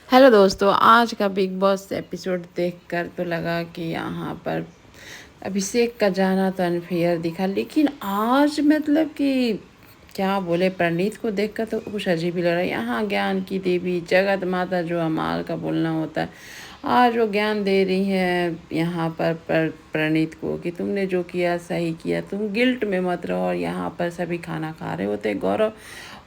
Hello दोस्तों, आज का बिग बॉस एपिसोड देखकर तो लगा कि यहाँ पर अभिषेक का जाना तो अनफेयर दिखा, लेकिन आज मतलब कि क्या बोले, प्रणीत को देखकर तो कुछ अजीब ही लग रहा है। यहाँ ज्ञान की देवी जगत माता जो अमाल का बोलना होता है, आज वो ज्ञान दे रही है यहाँ पर प्रणीत को कि तुमने जो किया सही किया, तुम गिल्ट में मत रहो। और यहाँ पर सभी खाना खा रहे होते, गौरव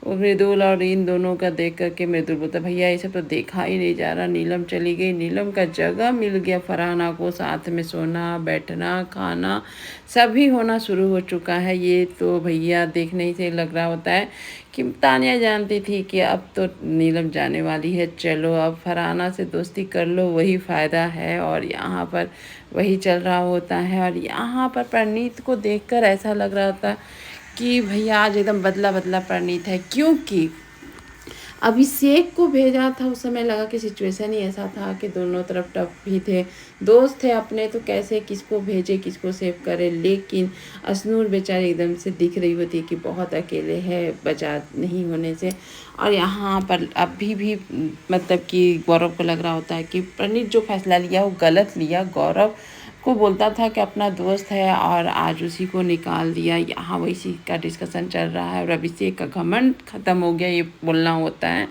और मृदुल, और इन दोनों का देख करके मृदुल बोलता, भैया ये सब तो देखा ही नहीं जा रहा। नीलम चली गई, नीलम का जगह मिल गया फरहाना को, साथ में सोना बैठना खाना सभी होना शुरू हो चुका है। ये तो भैया देखने ही से लग रहा होता है कि तानिया जानती थी कि अब तो नीलम जाने वाली है, चलो अब फरहाना से दोस्ती कर लो, वही फ़ायदा है। और यहाँ पर वही चल रहा होता है। और यहाँ पर प्रणीत को देखकर ऐसा लग रहा था कि भैया आज एकदम बदला बदला प्रणीत है, क्योंकि अभिषेक को भेजा था उस समय लगा कि सिचुएशन ही ऐसा था कि दोनों तरफ टफ भी थे, दोस्त थे अपने, तो कैसे किसको भेजे किसको सेव करे। लेकिन अश्नूर बेचारी एकदम से दिख रही होती है कि बहुत अकेले है बचा नहीं होने से। और यहाँ पर अभी भी मतलब कि गौरव को लग रहा होता है कि प्रणीत जो फैसला लिया वो गलत लिया। गौरव को बोलता था कि अपना दोस्त है और आज उसी को निकाल दिया। यहाँ वही का डिस्कशन चल रहा है और अभिषेक का घमंड ख़त्म हो गया, ये बोलना होता है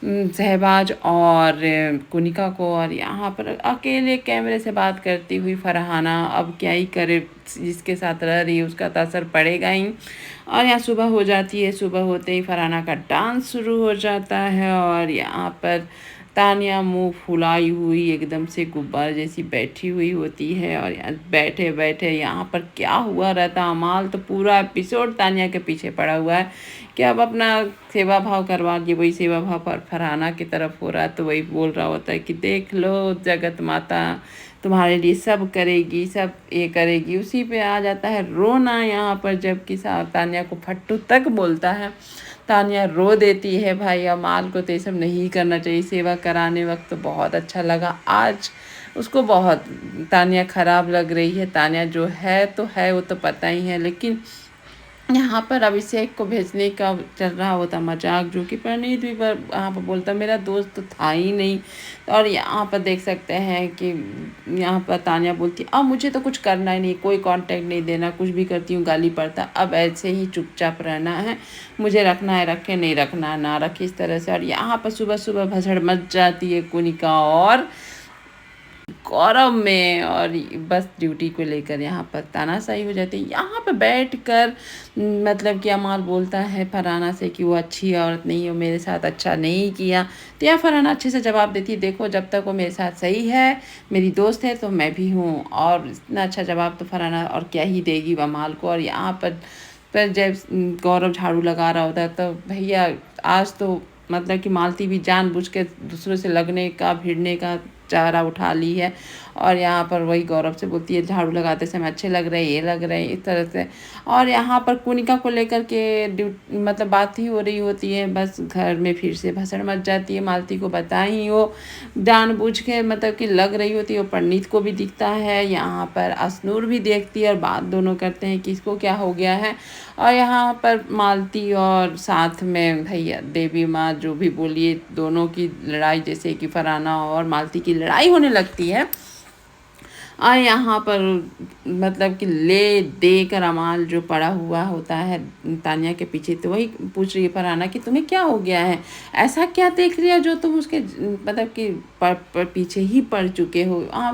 सहबाज और कुनिका को। और यहाँ पर अकेले कैमरे से बात करती हुई फरहाना अब क्या ही करे, जिसके साथ रह रही है उसका तो असर पड़ेगा ही। और यहाँ सुबह हो जाती है, सुबह होते ही फरहाना का डांस शुरू हो जाता है और यहाँ पर तानिया मुंह फुलाई हुई एकदम से गुब्बारे जैसी बैठी हुई होती है। और यहाँ बैठे बैठे यहाँ पर क्या हुआ रहता, अमाल तो पूरा एपिसोड तानिया के पीछे पड़ा हुआ है कि अब अपना सेवा भाव करवा लिए। वही सेवा भाव पर फरहाना की तरफ हो रहा है, तो वही बोल रहा होता है कि देख लो जगत माता तुम्हारे लिए सब करेगी, सब ये करेगी। उसी पे आ जाता है रोना यहाँ पर, जबकि तानिया को फट्टू तक बोलता है। तानिया रो देती है। भाई अमाल को तो ये सब नहीं करना चाहिए। सेवा कराने वक्त तो बहुत अच्छा लगा, आज उसको बहुत तानिया ख़राब लग रही है। तानिया जो है तो है, वो तो पता ही है, लेकिन यहाँ पर अभिषेक को भेजने का चल रहा होता मजाक, जो कि प्रणीत भी पर यहाँ पर बोलता मेरा दोस्त तो था ही नहीं। और यहाँ पर देख सकते हैं कि यहाँ पर तानिया बोलती अब मुझे तो कुछ करना ही नहीं, कोई कांटेक्ट नहीं देना, कुछ भी करती हूँ गाली पड़ता, अब ऐसे ही चुपचाप रहना है, मुझे रखना है रखे, नहीं रखना ना रखे, इस तरह से। और यहाँ पर सुबह सुबह भसड़ मच जाती है कुनिका और गौरव में, और बस ड्यूटी को लेकर यहाँ पर तानाशाही हो जाती है। यहाँ पर बैठकर मतलब कि अमाल बोलता है फरहाना से कि वो अच्छी औरत नहीं है, वो मेरे साथ अच्छा नहीं किया। तो यहाँ फरहाना अच्छे से जवाब देती है, देखो जब तक वो मेरे साथ सही है, मेरी दोस्त है, तो मैं भी हूँ। और इतना अच्छा जवाब तो फरहाना और क्या ही देगी अमाल को। और यहाँ पर जब गौरव झाड़ू लगा रहा होता है तो भैया आज तो मतलब कि मालती भी जानबूझ के दूसरों से लगने का भिड़ने का चारा उठा ली है। और यहाँ पर वही गौरव से बोलती है झाड़ू लगाते समय अच्छे लग रहे, ये लग रहे, इस तरह से। और यहाँ पर कुनिका को लेकर के मतलब बात ही हो रही होती है, बस घर में फिर से भसड़ मच जाती है। मालती को बता ही वो जानबूझ के मतलब कि लग रही होती है। वो पंडित को भी दिखता है, यहाँ पर अश्नूर भी देखती है और बात दोनों करते हैं कि इसको क्या हो गया है। और यहाँ पर मालती और साथ में भैया देवी माँ जो भी बोलिए, दोनों की लड़ाई, जैसे कि फरहाना और मालती की लड़ाई होने लगती है। और यहाँ पर मतलब कि ले दे कर अमाल जो पड़ा हुआ होता है तानिया के पीछे, तो वही पूछ रही है फरहाना कि तुम्हें क्या हो गया है, ऐसा क्या देख लिया जो तुम उसके मतलब कि पर पीछे ही पड़ चुके हो। हाँ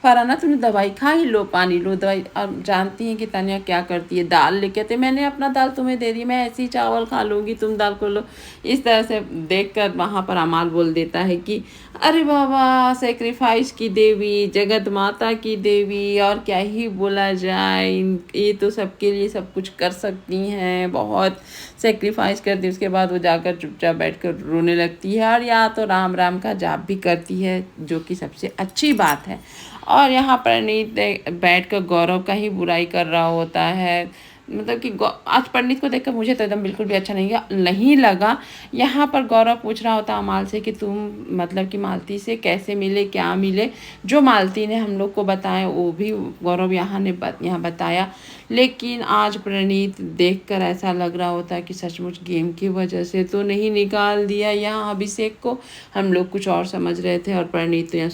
फरहाना तुमने दवाई खा ही लो, पानी लो, दवाई। अब जानती हैं कि तानिया क्या करती है, दाल लेके आते, मैंने अपना दाल तुम्हें दे दी, मैं ऐसे ही चावल खा लूँगी, तुम दाल को लो। इस तरह से देख कर वहाँ पर अमाल बोल देता है कि अरे बाबा, सेक्रीफाइस की देवी, जगत माता की देवी, और क्या ही बोला जाए, ये तो सबके लिए सब कुछ कर सकती हैं, बहुत सेक्रीफाइस करती है। उसके बाद वो जाकर चुपचाप बैठकर रोने लगती है और या तो राम राम का जाप भी करती है, जो कि सबसे अच्छी बात है। और यहाँ पर नीत बैठ कर गौरव का ही बुराई कर रहा होता है। मतलब कि आज पंडित को देखकर मुझे तो एकदम बिल्कुल भी अच्छा नहीं लगा। यहाँ पर गौरव पूछ रहा होता अमाल से कि तुम मतलब कि मालती से कैसे मिले, क्या मिले। जो मालती ने हम लोग को बताया वो भी गौरव यहाँ बताया। लेकिन आज प्रणीत देखकर ऐसा लग रहा होता कि सचमुच गेम की वजह से तो नहीं निकाल दिया यहाँ अभिषेक को। हम लोग कुछ और समझ रहे थे और प्रणीत तो यहाँ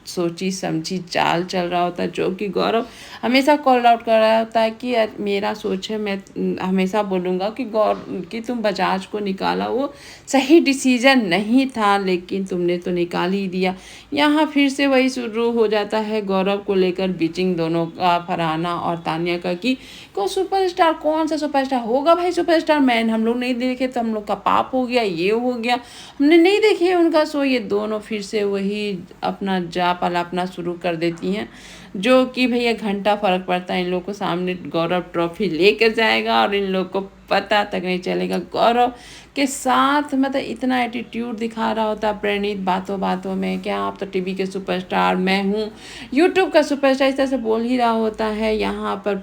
सोची समझी चाल चल रहा होता, जो कि गौरव हमेशा कॉल आउट कर रहा होता है कि मेरा सोच है, मैं हमेशा बोलूँगा कि तुम बजाज को निकाला, वो सही डिसीजन नहीं था, लेकिन तुमने तो निकाल ही दिया। यहाँ फिर से वही शुरू हो जाता है गौरव को लेकर बीचिंग दोनों का, फरहाना और तानिया का, कि को सुपरस्टार कौन सा सुपरस्टार होगा भाई। सुपरस्टार मैन हम लोग नहीं देखे तो हम लोग का पाप हो गया, ये हो गया, हमने नहीं देखे उनका शो। ये दोनों फिर से वही अपना जाप अपना शुरू कर देती हैं, जो कि भैया घंटा फर्क पड़ता है। इन लोगों को सामने गौरव ट्रॉफी लेकर जाएगा और इन लोग को पता तक नहीं चलेगा। गौरव के साथ मतलब इतना एटीट्यूड दिखा रहा होता प्रणीत बातों बातों में, क्या आप तो टीवी के सुपरस्टार, मैं हूँ यूट्यूब का सुपरस्टार, इस तरह से बोल ही रहा होता है। यहाँ पर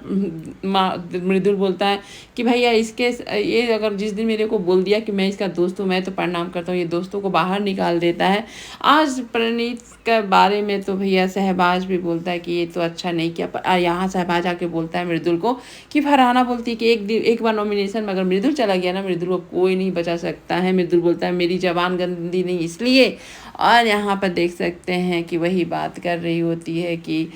मृदुल बोलता है कि भैया ये अगर जिस दिन मेरे को बोल दिया कि मैं इसका दोस्त हूँ, मैं तो प्रणाम करता हूँ, ये दोस्तों को बाहर निकाल देता है। आज प्रणीत के बारे में तो भैया शहबाज भी बोलता है कि ये तो अच्छा नहीं किया, पर यहाँ शहबाज आके बोलता है मृदुल को कि फरहाना बोलती है कि एक बार नॉमिनेशन में अगर मृदुल चला गया ना, मृदुल को कोई नहीं बचा सकता है। मृदुल बोलता है मेरी जबान गंदी नहीं इसलिए। और यहाँ पर देख सकते हैं कि वही बात कर रही होती है कि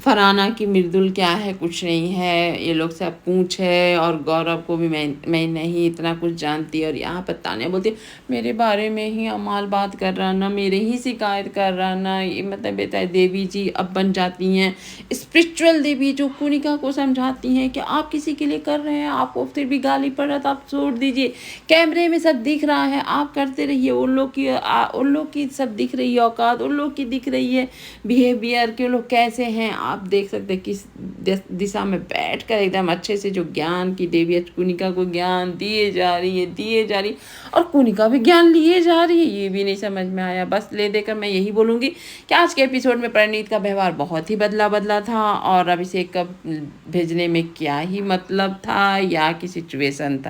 फरहाना की मृदुल क्या है, कुछ नहीं है, ये लोग सब पूछ है, और गौरव को भी मैं नहीं इतना कुछ जानती। और यहाँ पर तानिया बोलती है मेरे बारे में ही अमाल बात कर रहा ना, मेरे ही शिकायत कर रहा ना। ये मतलब बेटा देवी जी अब बन जाती हैं स्पिरिचुअल देवी, जो कुनिका को समझाती हैं कि आप किसी के लिए कर रहे हैं, आपको फिर भी गाली पड़ रहा था, आप छोड़ दीजिए, कैमरे में सब दिख रहा है, आप करते रहिए। उन लोग की सब दिख रही है औकात, उन लोग की दिख रही है बिहेवियर के लोग कैसे हैं। आप देख सकते हैं किस दिशा में बैठकर एकदम अच्छे से जो ज्ञान की देवी कुनिका को ज्ञान दिए जा रही और कुनिका भी ज्ञान लिए जा रही है। ये भी नहीं समझ में आया। बस ले देकर मैं यही बोलूँगी कि आज के एपिसोड में प्रणीत का व्यवहार बहुत ही बदला था, और अभिषेक का भेजने में क्या ही मतलब था या कि सिचुएशन था।